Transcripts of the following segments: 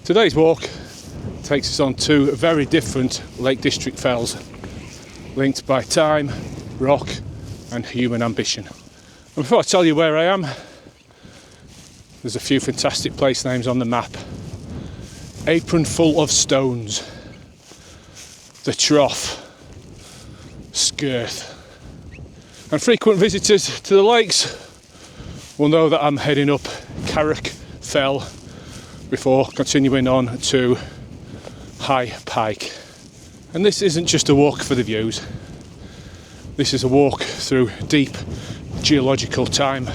Today's walk takes us on two very different Lake District fells, linked by time, rock and human ambition. And before I tell you where I am, there's a few fantastic place names on the map. Apron Full of Stones, The Trough, Skirth. And frequent visitors to the lakes will know that I'm heading up Carrock Fell before continuing on to High Pike. And this isn't just a walk for the views. This is a walk through deep geological time,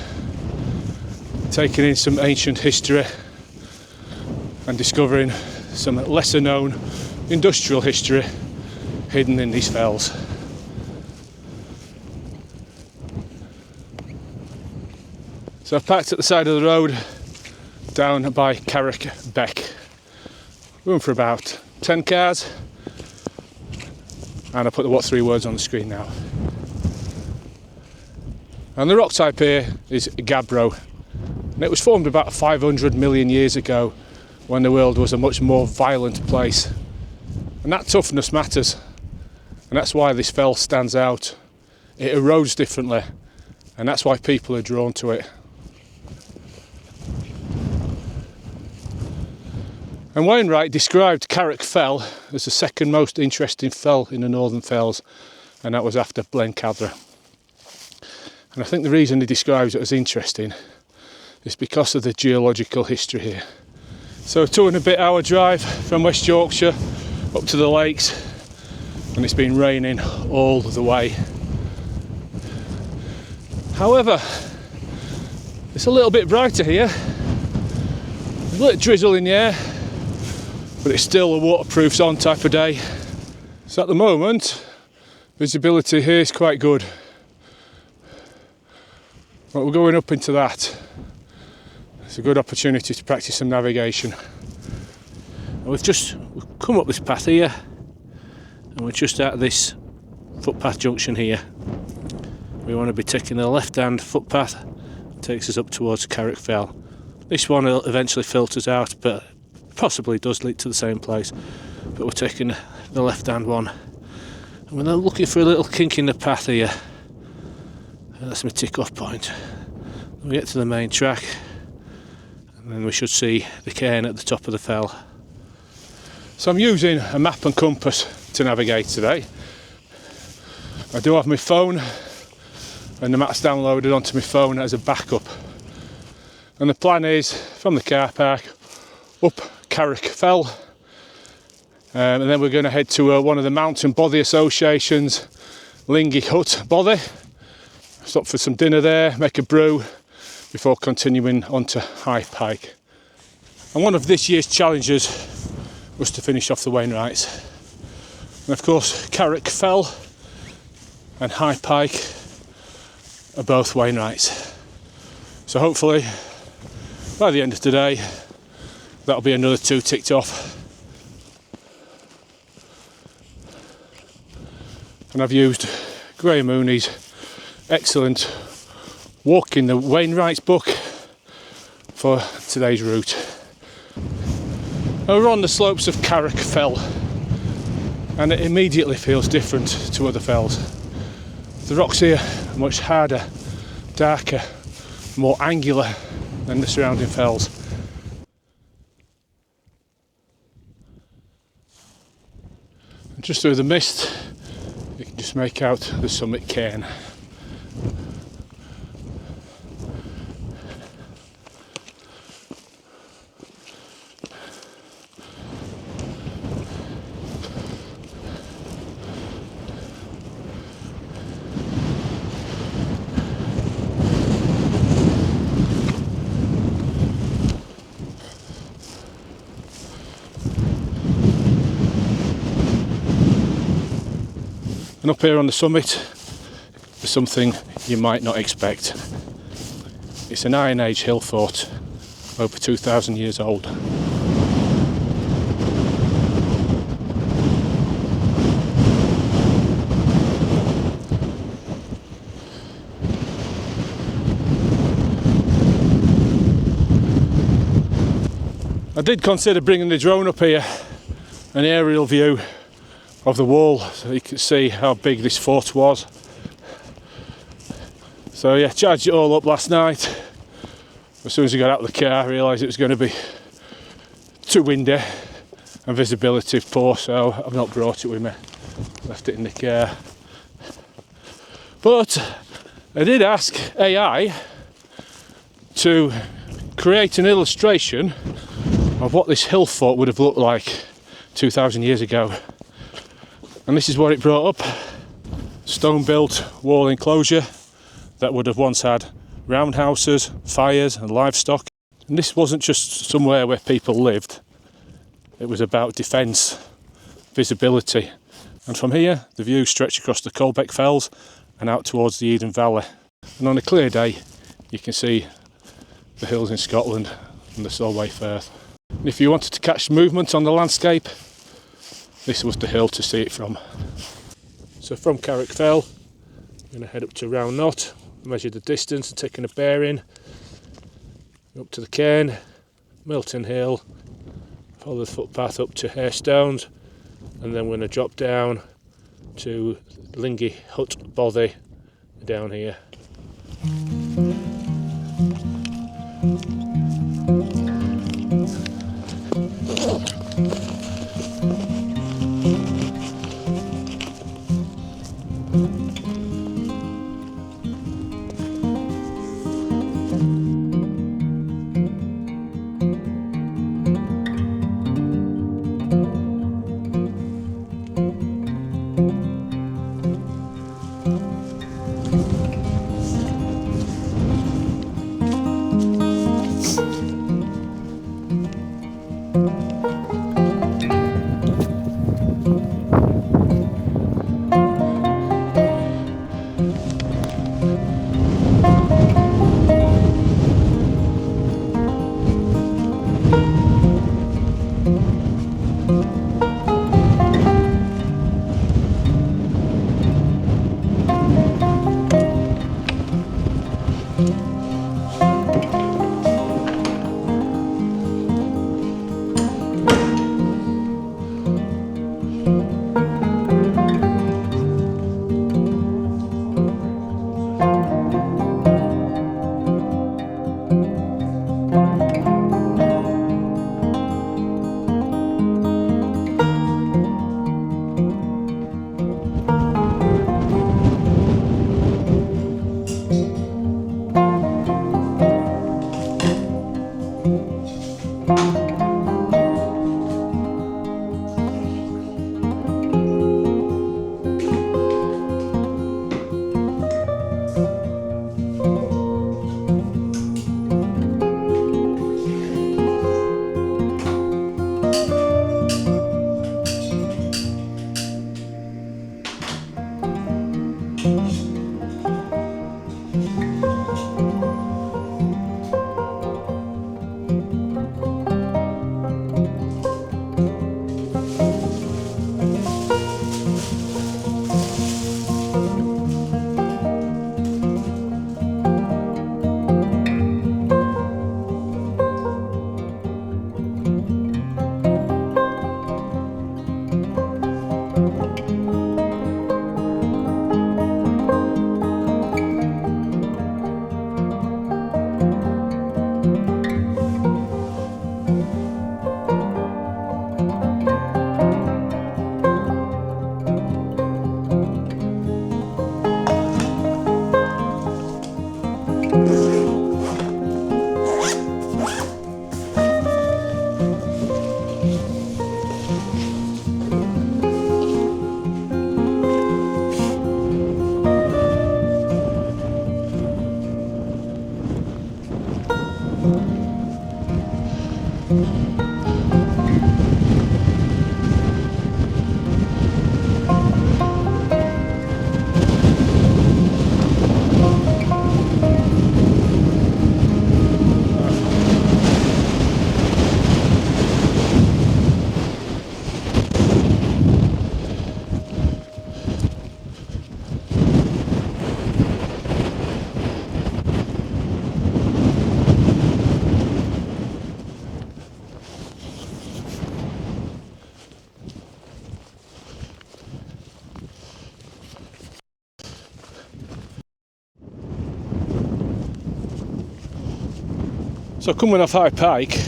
taking in some ancient history and discovering some lesser known industrial history hidden in these fells. So I've parked at the side of the road down by Carrock Beck. Room for about 10 cars, and I put the what three words on the screen now. And the rock type here is gabbro, and it was formed about 500 million years ago when the world was a much more violent place. And that toughness matters, and that's why this fell stands out. It erodes differently, and that's why people are drawn to it. And Wainwright described Carrock Fell as the second most interesting fell in the Northern Fells, and that was after Blencathra. And I think the reason he describes it as interesting is because of the geological history here. So a 2.5 hour drive from West Yorkshire up to the lakes, and it's been raining all the way. However, it's a little bit brighter here. There's a little drizzle in the air, but it's still a waterproof zone type of day. So at the moment, visibility here is quite good. But we're going up into that. It's a good opportunity to practice some navigation. And we've come up this path here, and we're just at this footpath junction here. We want to be taking the left-hand footpath, takes us up towards Carrock Fell. This one eventually filters out, but possibly does lead to the same place. But we're taking the left-hand one, and we're looking for a little kink in the path here. That's my tick-off point. We get to the main track, and then we should see the cairn at the top of the fell. So I'm using a map and compass to navigate today. I do have my phone, and the map's downloaded onto my phone as a backup. And the plan is, from the car park, up Carrock Fell, and then we're going to head to one of the Mountain Bothy associations, Lingy Hut Bothy. Stop for some dinner there, make a brew, before continuing on to High Pike. And one of this year's challenges was to finish off the Wainwrights. And of course, Carrock Fell and High Pike are both Wainwrights. So hopefully, by the end of today, that'll be another 2 ticked off. And I've used Graham Mooney's excellent Walking the Wainwrights book for today's route. Now we're on the slopes of Carrock Fell, and it immediately feels different to other fells. The rocks here are much harder, darker, more angular than the surrounding fells. And just through the mist, you can just make out the summit cairn. And up here on the summit is something you might not expect. It's an Iron Age hill fort, over 2,000 years old. I did consider bringing the drone up here, an aerial view of the wall, so you could see how big this fort was. So yeah, charged it all up last night. As soon as I got out of the car, I realised it was going to be too windy and visibility poor, so I've not brought it with me. Left it in the car. But I did ask AI to create an illustration of what this hill fort would have looked like 2,000 years ago. And this is what it brought up. Stone built wall enclosure that would have once had roundhouses, fires and livestock. And this wasn't just somewhere where people lived. It was about defence, visibility. And from here, the view stretched across the Carrock Fells and out towards the Eden Valley. And on a clear day, you can see the hills in Scotland and the Solway Firth. And if you wanted to catch movement on the landscape, this was the hill to see it from. So from Carrock Fell, I'm going to head up to Round Knot, measure the distance and taking a bearing, up to the Cairn, Milton Hill, follow the footpath up to Hairstones, and then we're going to drop down to Lingy Hut Bothy down here. So coming off High Pike,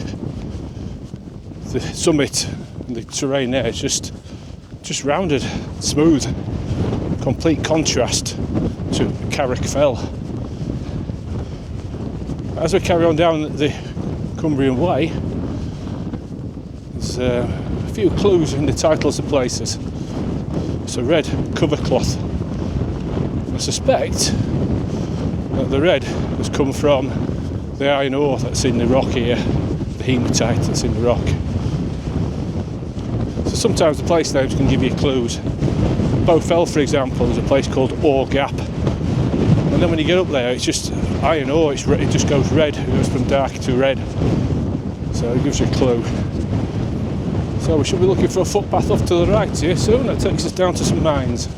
the summit and the terrain there is just rounded, smooth, complete contrast to Carrock Fell. As we carry on down the Cumbrian Way, there's a few clues in the titles of places. It's a red cover cloth. I suspect that the red has come from the iron ore that's in the rock here, the hematite that's in the rock. So sometimes the place names can give you clues. Bow Fell, for example, there's a place called Ore Gap, and then when you get up there, it's just iron ore. It just goes red. It goes from dark to red. So it gives you a clue. So we should be looking for a footpath off to the right here soon. That takes us down to some mines.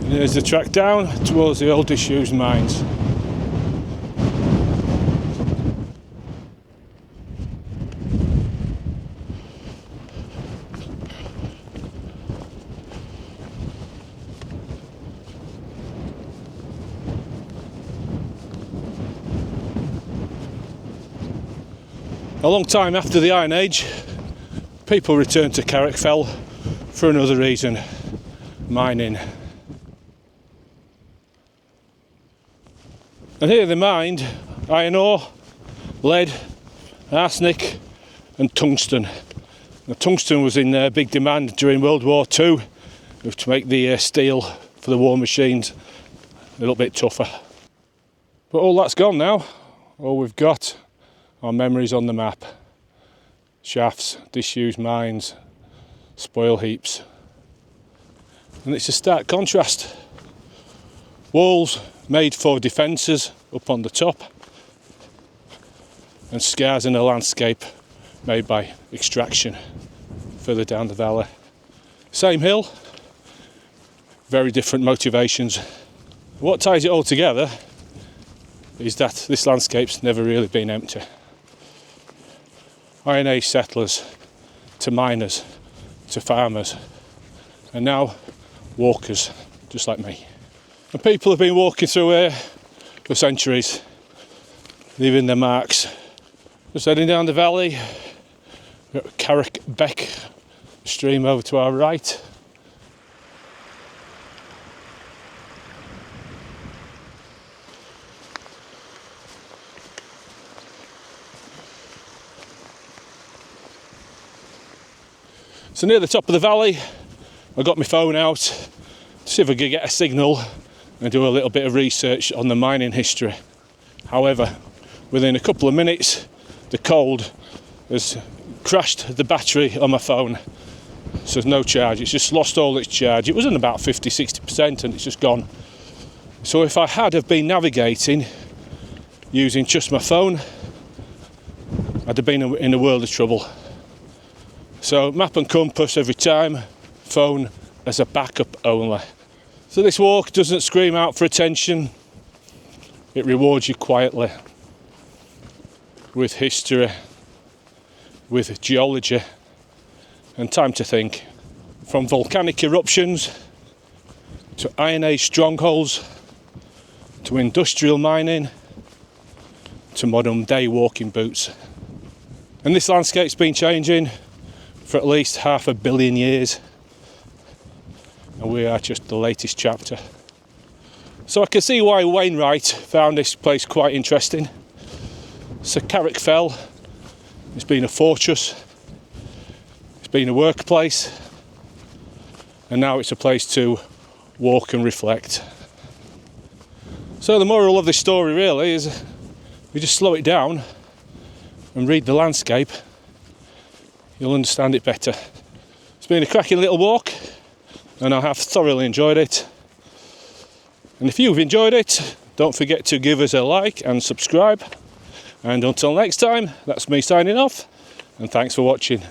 And here's the track down towards the old disused mines. A long time after the Iron Age, people returned to Carrock Fell for another reason: mining. And here they mined iron ore, lead, arsenic and tungsten. Now, tungsten was in big demand during World War II to make the steel for the war machines a little bit tougher. But all that's gone now. All we've got are memories on the map. Shafts, disused mines, spoil heaps. And it's a stark contrast. Walls made for defences up on the top, and scars in a landscape made by extraction further down the valley. Same hill, very different motivations. What ties it all together is that this landscape's never really been empty. Iron Age settlers, to miners, to farmers, and now walkers, just like me. And people have been walking through here for centuries, leaving their marks. Just heading down the valley, we've got Carrock Beck stream over to our right. So near the top of the valley, I got my phone out to see if I could get a signal and do a little bit of research on the mining history. However, within a couple of minutes, the cold has crashed the battery on my phone. So there's no charge, it's just lost all its charge. It was in about 50-60% and it's just gone. So if I had have been navigating using just my phone, I'd have been in a world of trouble. So map and compass every time, phone as a backup only. So this walk doesn't scream out for attention, it rewards you quietly with history, with geology and time to think. From volcanic eruptions to Iron Age strongholds to industrial mining to modern day walking boots. And this landscape's been changing for at least 500 million years, and we are just the latest chapter. So I can see why Wainwright found this place quite interesting. So Carrock Fell, it's been a fortress, it's been a workplace, and now it's a place to walk and reflect. So the moral of this story really is we just slow it down and read the landscape, you'll understand it better. It's been a cracking little walk and I have thoroughly enjoyed it. And if you've enjoyed it, don't forget to give us a like and subscribe. And until next time, that's me signing off, and thanks for watching.